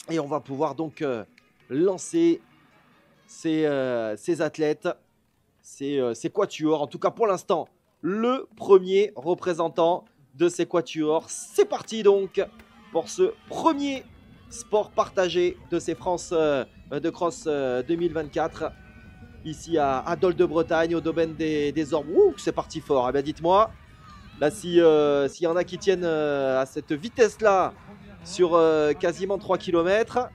Et on va pouvoir donc lancer ces athlètes, ces quatuors. En tout cas, pour l'instant, le premier représentant de ces quatuors. C'est parti donc pour ce premier sport partagé de ces France de Cross 2024. Ici à Dol de Bretagne, au domaine des Orbes. Ouh, c'est parti fort. Eh bien, dites-moi, là, s'il y en a qui tiennent à cette vitesse-là sur quasiment 3 km,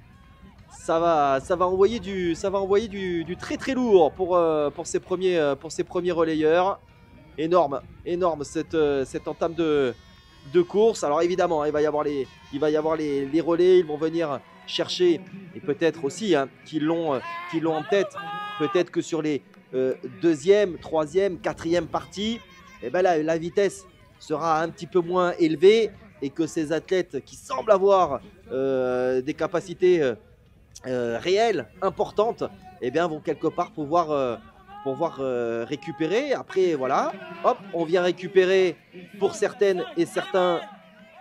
ça va envoyer du très très lourd pour ces premiers relayeurs. Énorme, énorme cette entame de course. Alors évidemment, il va y avoir les relais, ils vont venir chercher, et peut-être aussi qu'ils l'ont en tête, peut-être que sur les deuxième, troisième, quatrième parties, eh ben là, la vitesse sera un petit peu moins élevée et que ces athlètes qui semblent avoir des capacités réelles, importantes, eh bien, vont quelque part pouvoir récupérer. Après, voilà, hop, on vient récupérer pour certaines et certains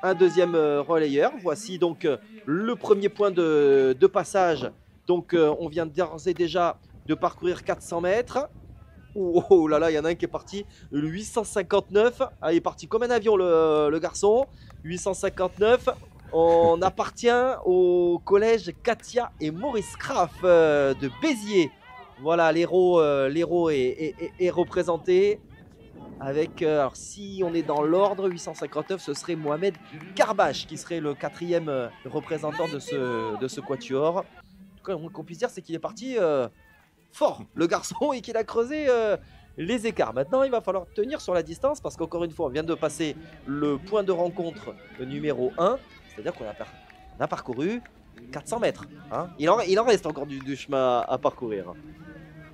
un deuxième relayeur. Voici donc le premier point de passage. Donc, on vient d'ores et déjà de parcourir 400 mètres. Oh, oh là là, il y en a un qui est parti 859. Ah, il est parti comme un avion, le garçon. 859. On appartient au collège Katia et Maurice Craft de Béziers. Voilà, l'héros est représenté avec, alors si on est dans l'ordre, 859, ce serait Mohamed Karbache qui serait le quatrième représentant de ce quatuor. En tout cas, le moins qu'on puisse dire, c'est qu'il est parti fort, le garçon, et qu'il a creusé les écarts. Maintenant, il va falloir tenir sur la distance parce qu'encore une fois, on vient de passer le point de rencontre numéro 1, c'est-à-dire qu'on a parcouru 400 mètres. Hein. Il en reste encore du chemin à parcourir.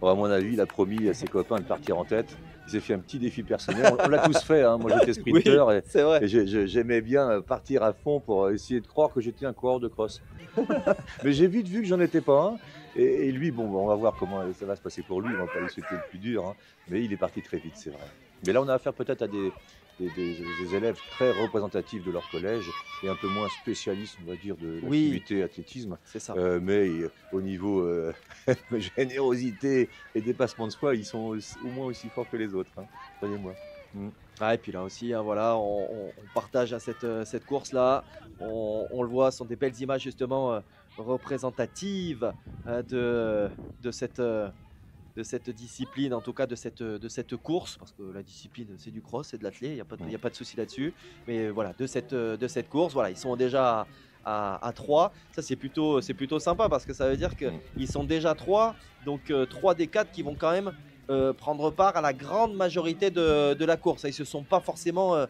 Bon, à mon avis, il a promis à ses copains de partir en tête. Il s'est fait un petit défi personnel. On l'a tous fait. Hein. Moi, j'étais sprinter oui, et j'aimais bien partir à fond pour essayer de croire que j'étais un coureur de cross. Mais j'ai vite vu que j'en étais pas un. Et lui, bon, on va voir comment ça va se passer pour lui. On va pas lui souhaiter le plus dur. Hein. Mais il est parti très vite, c'est vrai. Mais là, on a affaire peut-être à des élèves très représentatifs de leur collège et un peu moins spécialistes, on va dire, de l'activité athlétisme. C'est ça. Mais au niveau générosité et dépassement de soi, ils sont au moins aussi forts que les autres, hein, croyez-moi. Ah, et puis là aussi, hein, voilà, on partage à cette course-là. On le voit, ce sont des belles images justement représentatives de cette discipline, en tout cas de cette course, parce que la discipline c'est du cross, c'est de l'athlé, il n'y a pas de souci là-dessus. Mais voilà, de cette course, voilà, ils sont déjà à 3. Ça c'est plutôt sympa parce que ça veut dire qu'ils sont déjà 3, donc 3 des 4 qui vont quand même prendre part à la grande majorité de la course. Ils ne se sont pas forcément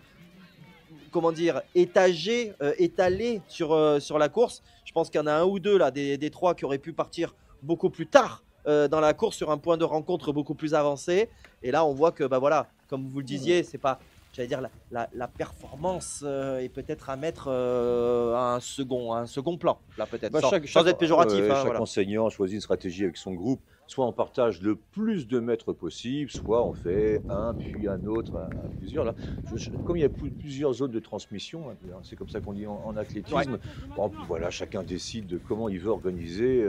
étalés sur la course. Je pense qu'il y en a un ou deux là, des 3 qui auraient pu partir beaucoup plus tard dans la course sur un point de rencontre beaucoup plus avancé. Et là, on voit que, bah voilà, comme vous le disiez, c'est pas, j'allais dire, la performance est peut-être à mettre à un second plan, là peut-être, sans être péjoratif. Chaque enseignant choisit une stratégie avec son groupe. Soit on partage le plus de mètres possible, soit on fait un, puis un autre, à plusieurs. Là. Comme il y a plusieurs zones de transmission, hein, c'est comme ça qu'on dit en athlétisme, bon, voilà, chacun décide de comment il veut organiser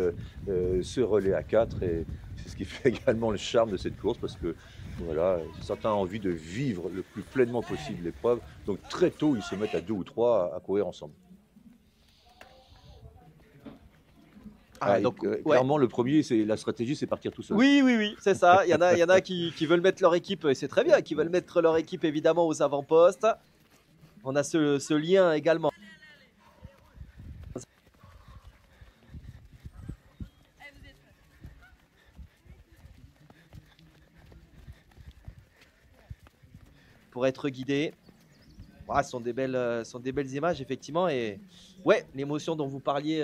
ce relais à 4. Et c'est ce qui fait également le charme de cette course, parce que voilà, certains ont envie de vivre le plus pleinement possible l'épreuve. Donc très tôt, ils se mettent à 2 ou 3 à courir ensemble. Clairement, le premier, la stratégie, c'est partir tout seul. Oui, c'est ça. Il y en a qui veulent mettre leur équipe, et c'est très bien, qui veulent mettre leur équipe évidemment aux avant-postes. On a ce lien également. Pour être guidé. Ce sont des belles images, effectivement. Et ouais, l'émotion dont vous parliez,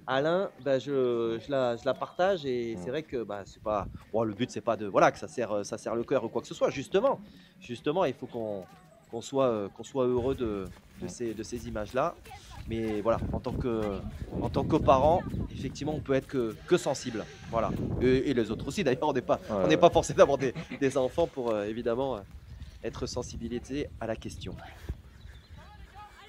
Alain, bah, je la partage. Et c'est vrai que bah, c'est pas, bon, le but, c'est pas que ça serre le cœur ou quoi que ce soit. Justement, il faut qu'on soit heureux de ces images-là. Mais voilà, en tant que parent, effectivement, on peut être que sensible. Voilà. Et les autres aussi, d'ailleurs, on n'est pas forcé d'avoir des enfants pour évidemment être sensibilisé à la question.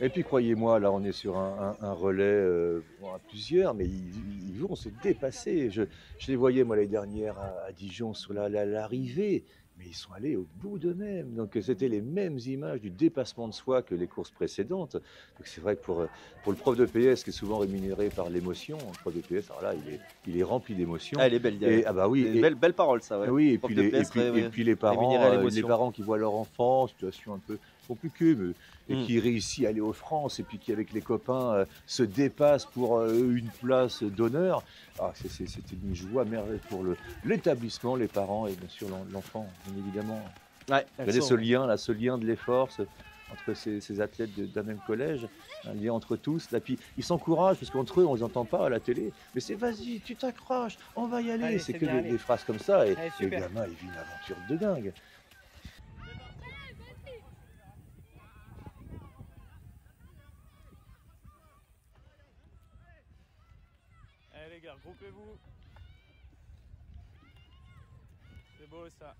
Et puis croyez-moi, là on est sur un relais bon, à plusieurs, mais ils vont se dépasser. Je les voyais moi l'année dernière à Dijon sur l'arrivée, mais ils sont allés au bout d'eux-mêmes. Donc c'était les mêmes images du dépassement de soi que les courses précédentes. Donc c'est vrai que pour le prof de PS qui est souvent rémunéré par l'émotion, le prof de PS, alors là il est rempli d'émotions. Ah, elle est belle, Et ah bah oui, c'est une belle parole, ça, et ouais. oui, Prof de PS et puis rémunéré à les l'émotion. parents qui voient leur enfant, situation un peu compliquée, mais et Mm. qui réussit à aller aux France, et puis qui avec les copains se dépasse pour une place d'honneur. Ah, c'était une joie merveilleuse pour l'établissement, les parents et bien sûr l'enfant, bien évidemment. Ouais, Regardez ce lien là, ce lien de l'effort entre ces athlètes d'un même collège, un lien entre tous. Là, puis ils s'encouragent parce qu'entre eux on les entend pas à la télé, mais c'est vas-y, tu t'accroches, on va y aller. Allez, C'est c'est que bien, des phrases comme ça, et Allez, le super. gamin il vit une aventure de dingue. Allez les gars, regroupez-vous. C'est beau ça.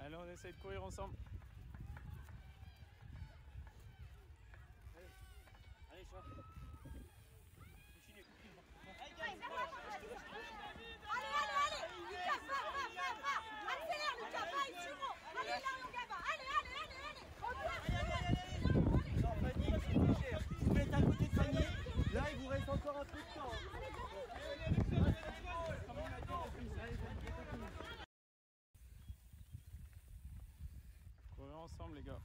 Allez, on essaye de courir ensemble. Allez, choix. Vous êtes à côté de Fanny, là il vous reste encore un peu de temps. Courez ensemble les gars.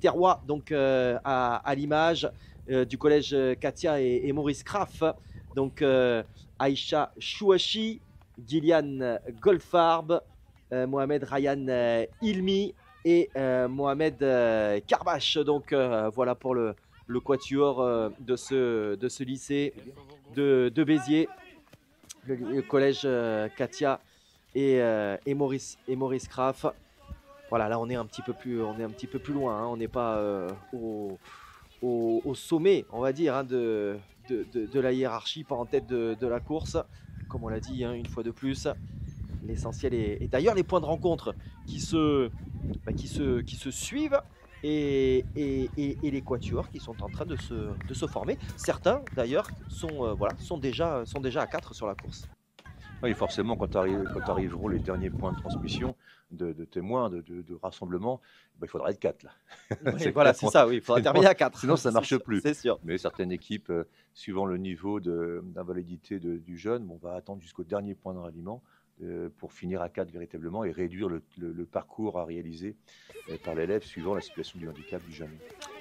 Terrois, donc à l'image du collège Katia et Maurice Kraff. Donc Aïcha Chouachi, Gillian Goldfarb, Mohamed Ryan Ilmi et Mohamed Karbache. Donc voilà pour le quatuor de ce lycée de Béziers, le collège Katia et Maurice Kraff. Voilà, là on est un petit peu plus loin, hein. On n'est pas au sommet, on va dire, hein, de la hiérarchie, pas en tête de la course, comme on l'a dit, hein, une fois de plus. L'essentiel est d'ailleurs les points de rencontre qui se suivent, et les quatuors qui sont en train de se former. Certains d'ailleurs sont déjà à 4 sur la course. Oui, forcément, quand arriveront les derniers points de transmission, de témoins, de rassemblement, ben, il faudra être 4 là. Oui, voilà, c'est ça, oui, il faudra terminer à 4. Sinon, ça ne marche plus. C'est sûr. Mais certaines équipes, suivant le niveau d'invalidité du jeune, on va attendre jusqu'au dernier point de ralliement pour finir à 4 véritablement et réduire le parcours à réaliser par l'élève suivant la situation du handicap du jeune.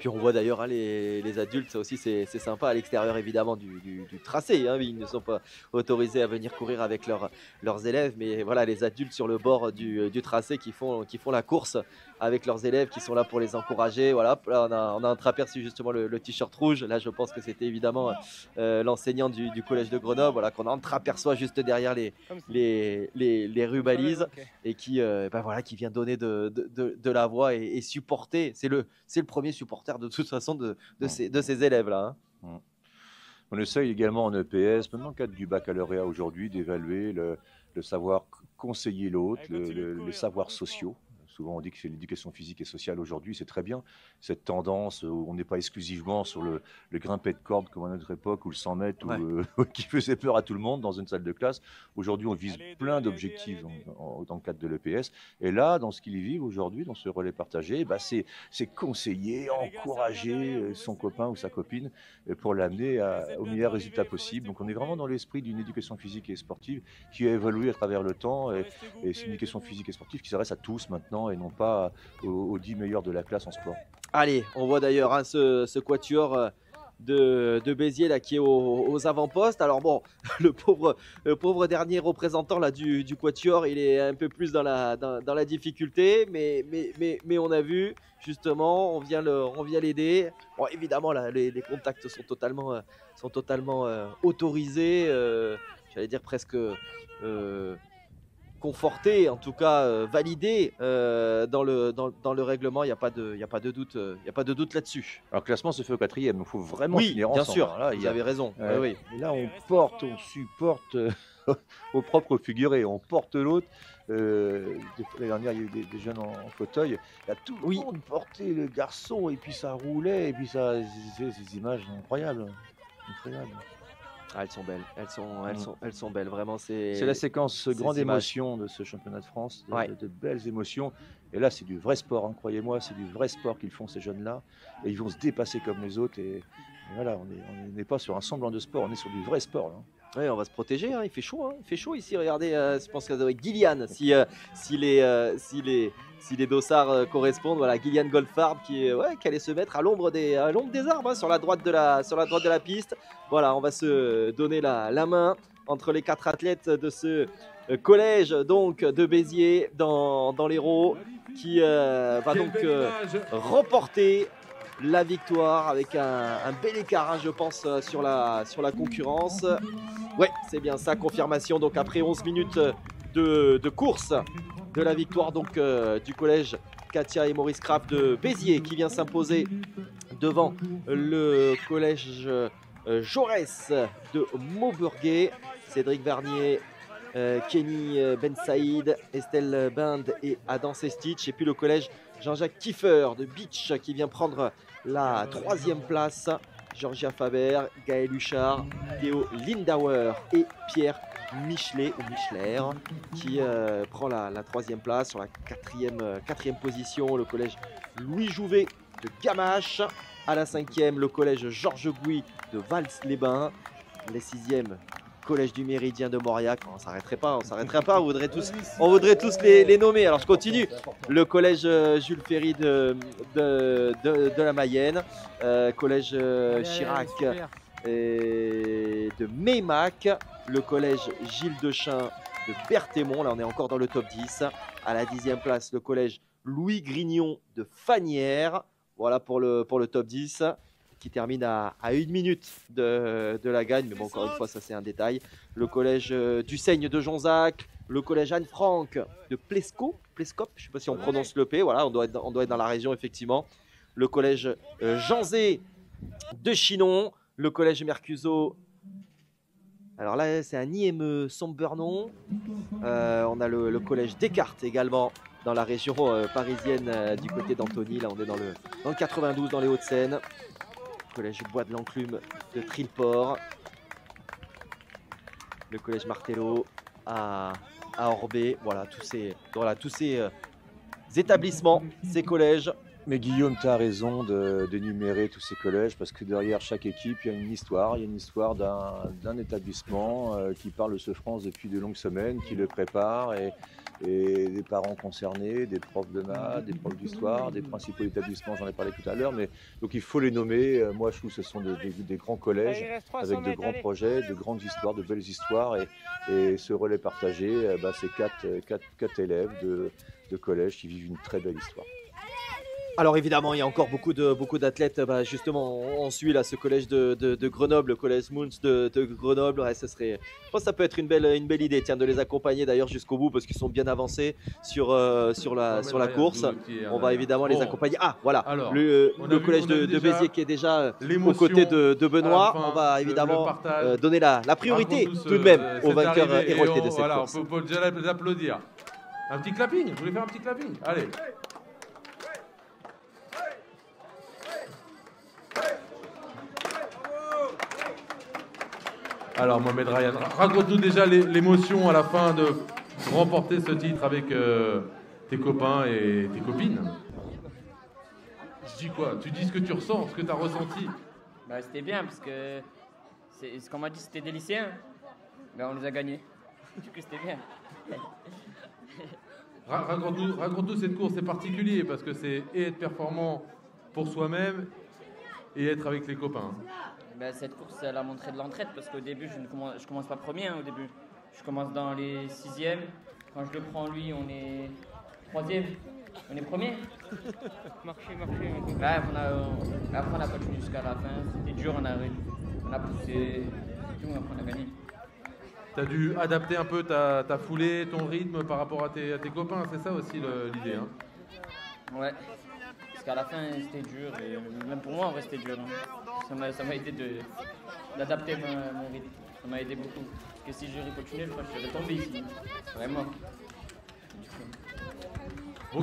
Puis on voit d'ailleurs, hein, les adultes, ça aussi c'est sympa à l'extérieur évidemment du tracé, hein. Ils ne sont pas autorisés à venir courir avec leurs élèves, mais voilà, les adultes sur le bord du tracé qui font la course avec leurs élèves qui sont là pour les encourager. Voilà, là on a entreaperçu justement le t-shirt rouge. Là je pense que c'était évidemment l'enseignant du collège de Grenoble, voilà, qu'on entreaperçoit juste derrière les rubalises, et qui qui vient donner de la voix et supporter. C'est le premier supporter de toute façon de ces élèves là, hein. On essaye également en EPS, même dans le cadre du baccalauréat aujourd'hui, d'évaluer le savoir conseiller l'autre, les savoirs sociaux. Souvent on dit que c'est l'éducation physique et sociale aujourd'hui, c'est très bien. Cette tendance où on n'est pas exclusivement sur le grimpé de corde comme à notre époque, ou le 100 mètres, qui faisait peur à tout le monde dans une salle de classe. Aujourd'hui on vise plein d'objectifs dans le cadre de l'EPS. Et là, dans ce qu'ils vivent aujourd'hui, dans ce relais partagé, c'est conseiller, encourager son copain ou sa copine pour l'amener au meilleur résultat possible. Donc on est vraiment dans l'esprit d'une éducation physique et sportive qui a évolué à travers le temps, et c'est une éducation physique et sportive qui s'adresse à tous maintenant et non pas aux 10 meilleurs de la classe en sport. Allez, on voit d'ailleurs, hein, ce quatuor de Béziers là, qui est aux avant-postes. Alors bon, le pauvre dernier représentant là, du Quatuor, il est un peu plus dans la difficulté, mais on a vu justement, on vient l'aider. Bon, évidemment, là, les contacts sont totalement autorisés, j'allais dire presque conforté, en tout cas validé dans le règlement. Il n'y a pas de doute là-dessus. Alors, le classement se fait au 4e, il faut vraiment Oui, finir bien ensemble. sûr, Alors là, vous avez raison. Ouais. Oui, Et là, on supporte au propre figuré, on porte l'autre. L'année dernière, il y a eu des jeunes en fauteuil. Il y a tout le monde portait le garçon, et puis ça roulait, et puis ça, ces images incroyables. Ah, elles sont belles, elles sont belles, vraiment. C'est la séquence ces grande images. émotion de ce championnat de France, Ouais. de belles émotions. Et là, c'est du vrai sport, hein, croyez-moi, c'est du vrai sport qu'ils font ces jeunes-là. Et ils vont se dépasser comme les autres. Et voilà, on n'est pas sur un semblant de sport, on est sur du vrai sport, là. Oui, on va se protéger, hein. Il fait chaud ici. Regardez, je pense que Gillian, si les dossards correspondent, voilà, Gillian Goldfarb qui allait se mettre à l'ombre des arbres, hein, sur la droite de la piste. Voilà, on va se donner la main entre les 4 athlètes de ce collège donc de Béziers dans l'Hérault, qui va donc remporter la victoire avec un bel écart, hein, je pense, sur la concurrence. Ouais, c'est bien ça, confirmation. Donc après 11 minutes de course, de la victoire donc du collège Katia et Maurice Kraft de Béziers, qui vient s'imposer devant le collège Jaurès de Mauburguet. Cédric Vernier, Kenny Ben Saïd, Estelle Bind et Adam Sestich. Et puis le collège Jean-Jacques Kiefer de Beach qui vient prendre la 3e place. Georgia Faber, Gaël Huchard, Théo Lindauer et Pierre Michelet ou Michler qui prend la 3e place. Sur la 4e position, le collège Louis Jouvet de Gamache. À la 5e, le collège Georges Gouy de Vals-les-Bains. Les 6e, collège du Méridien de Mauriac. On s'arrêterait pas, on voudrait tous les nommer. Alors je continue. Le collège Jules Ferry de la Mayenne, collège Chirac et de Meymac, le collège Gilles Dechain de Berthémont. Là on est encore dans le top 10. À la 10e place, le collège Louis Grignon de Fagnières. Voilà pour le top 10. Qui termine à 1 minute de la gagne, mais bon, encore une fois, ça c'est un détail. Le collège du Seigne de Jonzac, le collège Anne-Franck de Plescop, je ne sais pas si on prononce le P, voilà, on doit être dans la région effectivement. Le collège Janzé de Chinon, le collège Mercuzzo. Alors là, c'est un IME Sombernon. On a le collège Descartes également dans la région parisienne du côté d'Antony. Là, on est dans le 92, dans les Hauts-de-Seine. Collège Bois de l'Enclume de Trilport, le collège Martello à Orbay. Voilà tous ces établissements, ces collèges. Mais Guillaume, tu as raison d'énumérer tous ces collèges parce que derrière chaque équipe, il y a une histoire. Il y a une histoire d'un établissement qui parle de ce France depuis de longues semaines, qui le prépare et des parents concernés, des profs de maths, des profs d'histoire, des principaux établissements, j'en ai parlé tout à l'heure. Mais donc il faut les nommer. Moi, je trouve que ce sont des grands collèges avec de grands projets, de grandes histoires, de belles histoires. Et ce relais partagé, c'est quatre élèves de collège qui vivent une très belle histoire. Alors évidemment, il y a encore beaucoup d'athlètes. Justement, on suit là ce collège de Grenoble, le collège Moons de Grenoble. Ouais, je pense que ça peut être une belle idée, tiens, de les accompagner d'ailleurs jusqu'au bout parce qu'ils sont bien avancés sur la course. On va évidemment les accompagner. Ah voilà, alors, le collège de Béziers qui est déjà aux côtés de Benoît. On va évidemment donner la priorité tout de même aux vainqueurs héroïques de cette course. On peut déjà les applaudir. Un petit clapping, je voulais faire un petit clapping. Allez. Alors Mohamed Ryan, raconte-nous déjà l'émotion à la fin de remporter ce titre avec tes copains et tes copines. Je dis quoi? Tu dis ce que tu ressens, ce que tu as ressenti. C'était bien parce que ce qu'on m'a dit c'était des lycéens. On les a gagnés. Du coup c'était bien. Raconte-nous cette course, c'est particulier parce que c'est être performant pour soi-même et être avec les copains. Ben, cette course, elle a montré de l'entraide parce qu'au début, je commence pas premier. Au début, je commence dans les 6e. Quand je le prends, lui, on est 3e. On est premier. Marcher. Ouais, après, on a continué jusqu'à la fin. C'était dur, on a poussé. Tout, après, on a gagné. Tu as dû adapter un peu ta foulée, ton rythme par rapport à tes copains, c'est ça aussi l'idée. Hein. Ouais. Parce qu'à la fin, c'était dur. Et même pour moi, en vrai, c'était dur. Hein. Ça m'a aidé d'adapter mon rythme. Ça m'a aidé beaucoup. Parce que si j'aurais continué, je crois que je serais tombé ici. Vraiment. Vos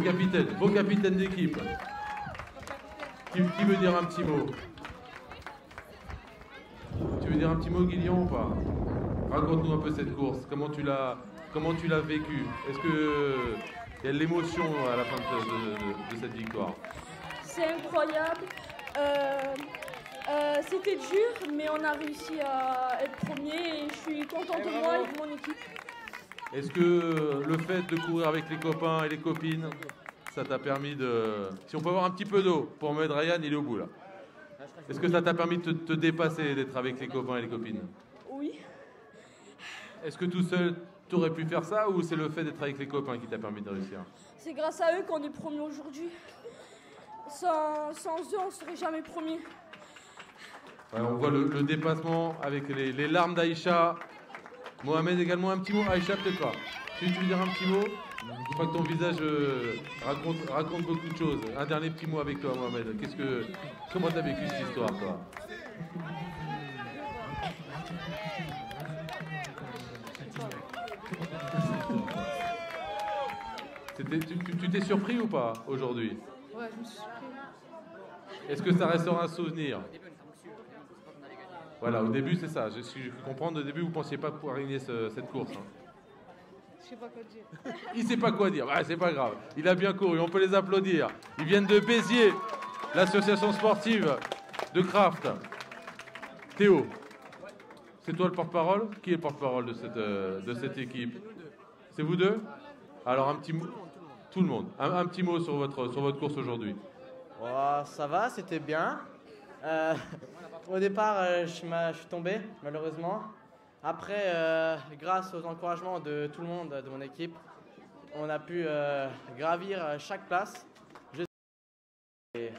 capitaines d'équipe. Qui veut dire un petit mot? Tu veux dire un petit mot, Guillaume, ou pas? Raconte-nous un peu cette course. Comment tu l'as vécue? Est-ce que il y a de l'émotion à la fin de cette victoire? C'est incroyable. C'était dur, mais on a réussi à être premier et je suis contente de moi et de mon équipe. Est-ce que le fait de courir avec les copains et les copines, ça t'a permis de... Si on peut avoir un petit peu d'eau pour Mohamed Ryan, il est au bout là. Est-ce que ça t'a permis de te dépasser, d'être avec les copains et les copines? Oui. Est-ce que tout seul, tu aurais pu faire ça ou c'est le fait d'être avec les copains qui t'a permis de réussir? C'est grâce à eux qu'on est premier aujourd'hui. Sans eux, on ne serait jamais premier. Ouais, on voit le dépassement avec les larmes d'Aïcha. Mohamed également, un petit mot. Aïcha, peut-être pas. Tu veux dire un petit mot? Je crois que ton visage raconte beaucoup de choses. Un dernier petit mot avec toi, Mohamed. Comment t'as vécu cette histoire, toi? Tu t'es surpris ou pas aujourd'hui? Ouais, je me suis surpris. Est-ce que ça restera un souvenir? Voilà, au début c'est ça. Je comprends, au début vous ne pensiez pas pouvoir gagner cette course. Hein. Je sais pas quoi dire. Il sait pas quoi dire, ouais, c'est pas grave. Il a bien couru, on peut les applaudir. Ils viennent de Béziers, l'association sportive de Kraft. Théo, c'est toi le porte-parole? Qui est le porte-parole de cette équipe? C'est vous deux? Alors un petit mot, tout le monde, un petit mot sur votre course aujourd'hui. Oh, ça va, c'était bien. Au départ, je suis tombé, malheureusement. Après, grâce aux encouragements de tout le monde, de mon équipe, on a pu gravir chaque place. Et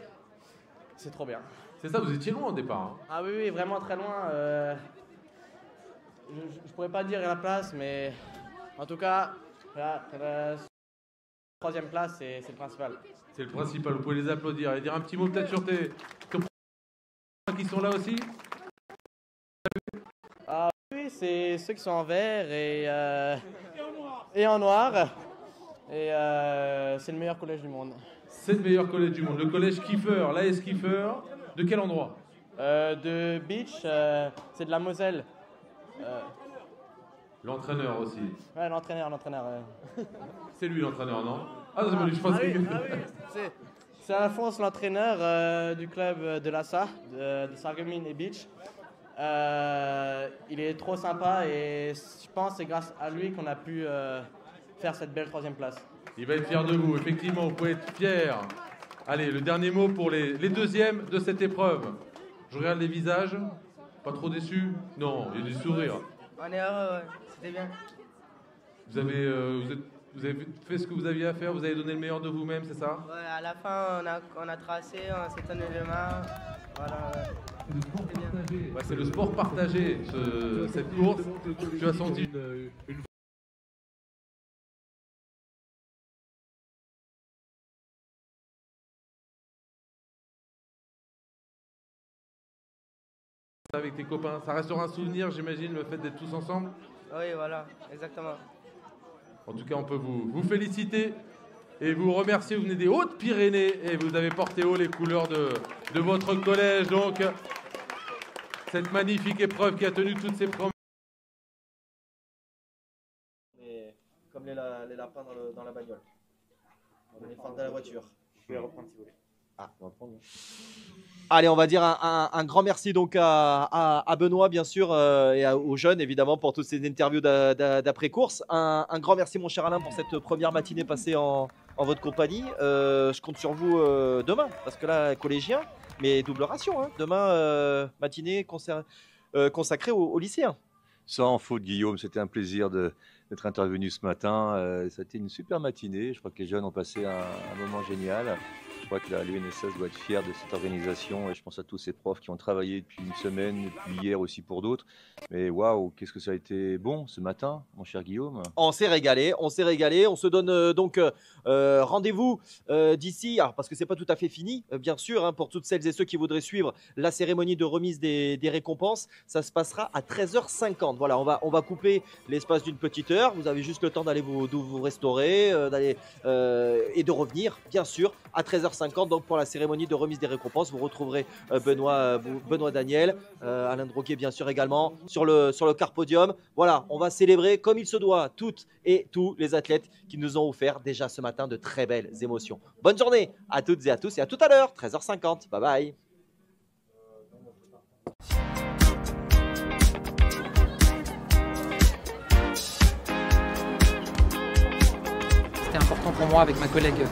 c'est trop bien. C'est ça, vous étiez loin au départ. Hein. Ah oui, vraiment très loin. Je pourrais pas dire la place, mais en tout cas, la troisième place, c'est le principal. C'est le principal, vous pouvez les applaudir et dire un petit mot peut-être sur tes qui sont là aussi. Ah oui, c'est ceux qui sont en vert et en noir. Et c'est le meilleur collège du monde. C'est le meilleur collège du monde, le collège Kiefer, l'AS Kiefer. De quel endroit? De Beach, c'est de la Moselle. L'entraîneur aussi. Ouais, l'entraîneur. C'est lui l'entraîneur, non? Ah, non, je pense que... C'est Alphonse, l'entraîneur du club de l'ASA, de Sarreguemines et Beach. Il est trop sympa et je pense que c'est grâce à lui qu'on a pu faire cette belle troisième place. Il va être fier de vous, effectivement, vous pouvez être fier. Allez, le dernier mot pour les deuxièmes de cette épreuve. Je regarde les visages, pas trop déçus? Non, il y a du sourire. On est heureux, ouais. C'était bien. Vous avez fait ce que vous aviez à faire, vous avez donné le meilleur de vous-même, c'est ça? Ouais, à la fin, on a tracé, on s'est donné les mains. Voilà, ouais. Ouais, c'est le sport partagé, cette course. Tu as senti une avec tes copains. Ça restera un souvenir, j'imagine, le fait d'être tous ensemble? Oui, voilà, exactement. En tout cas, on peut vous féliciter et vous remercier. Vous venez des Hautes-Pyrénées et vous avez porté haut les couleurs de votre collège. Donc, cette magnifique épreuve qui a tenu toutes ses promesses. Comme les lapins dans la bagnole. Les fentes de la voiture. Je vais reprendre si vous voulez. Ah, on va prendre. Allez, on va dire un grand merci donc à Benoît, bien sûr, et aux jeunes, évidemment, pour toutes ces interviews d'après-course. Un grand merci, mon cher Alain, pour cette première matinée passée en en votre compagnie. Je compte sur vous demain, parce que là, collégien, mais double ration. Hein. Demain, matinée consacrée aux lycéens. Sans faute, Guillaume, c'était un plaisir d'être intervenu ce matin. Ça a été une super matinée. Je crois que les jeunes ont passé un moment génial. Je crois que l'UNSS doit être fière de cette organisation et je pense à tous ces profs qui ont travaillé depuis une semaine, depuis hier aussi pour d'autres. Mais waouh, qu'est-ce que ça a été bon ce matin, mon cher Guillaume. On s'est régalé, on s'est régalé. On se donne donc rendez-vous d'ici, parce que c'est pas tout à fait fini, bien sûr, hein, pour toutes celles et ceux qui voudraient suivre la cérémonie de remise des récompenses. Ça se passera à 13h50. Voilà, on va couper l'espace d'une petite heure. Vous avez juste le temps d'aller vous restaurer, d'aller et de revenir, bien sûr, à 13h50. Donc pour la cérémonie de remise des récompenses, vous retrouverez Benoît Daniel, Alain Droguet bien sûr également sur le carpodium. Voilà, on va célébrer comme il se doit toutes et tous les athlètes qui nous ont offert déjà ce matin de très belles émotions. Bonne journée à toutes et à tous et à tout à l'heure, 13h50. Bye bye. C'était important pour moi avec ma collègue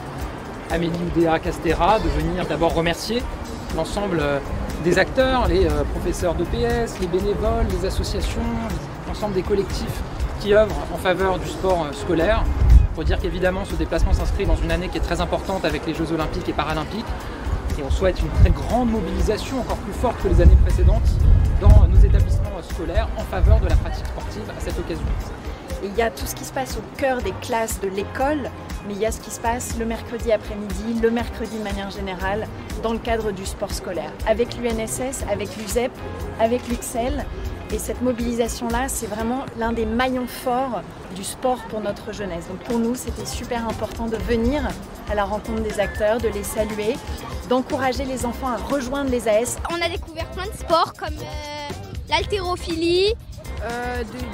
Amélie Oudéa-Castéra de venir d'abord remercier l'ensemble des acteurs, les professeurs d'EPS, les bénévoles, les associations, l'ensemble des collectifs qui œuvrent en faveur du sport scolaire. Pour dire qu'évidemment ce déplacement s'inscrit dans une année qui est très importante avec les Jeux Olympiques et Paralympiques et on souhaite une très grande mobilisation, encore plus forte que les années précédentes, dans nos établissements scolaires en faveur de la pratique sportive à cette occasion. Il y a tout ce qui se passe au cœur des classes de l'école, mais il y a ce qui se passe le mercredi après-midi, le mercredi de manière générale, dans le cadre du sport scolaire, avec l'UNSS, avec l'USEP, avec l'UXEL. Et cette mobilisation-là, c'est vraiment l'un des maillons forts du sport pour notre jeunesse. Donc pour nous, c'était super important de venir à la rencontre des acteurs, de les saluer, d'encourager les enfants à rejoindre les AS. On a découvert plein de sports comme l'haltérophilie,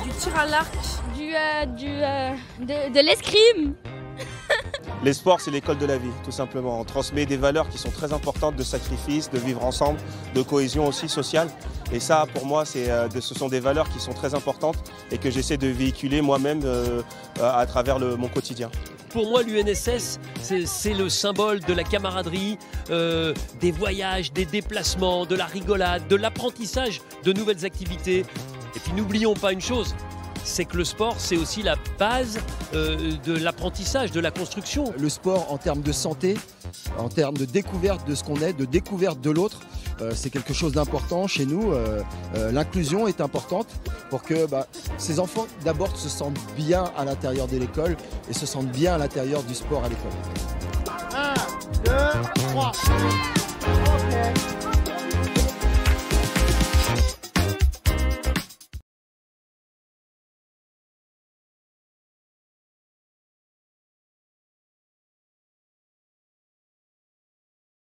du tir à l'arc, de l'escrime. Les sports, c'est l'école de la vie, tout simplement. On transmet des valeurs qui sont très importantes de sacrifice, de vivre ensemble, de cohésion aussi sociale. Et ça, pour moi, ce sont des valeurs qui sont très importantes et que j'essaie de véhiculer moi-même à travers mon quotidien. Pour moi, l'UNSS, c'est le symbole de la camaraderie, des voyages, des déplacements, de la rigolade, de l'apprentissage de nouvelles activités. Et puis n'oublions pas une chose, c'est que le sport, c'est aussi la base de l'apprentissage, de la construction. Le sport en termes de santé, en termes de découverte de ce qu'on est, de découverte de l'autre, c'est quelque chose d'important chez nous. L'inclusion est importante pour que ces enfants d'abord se sentent bien à l'intérieur de l'école et se sentent bien à l'intérieur du sport à l'école. 1, 2, 3.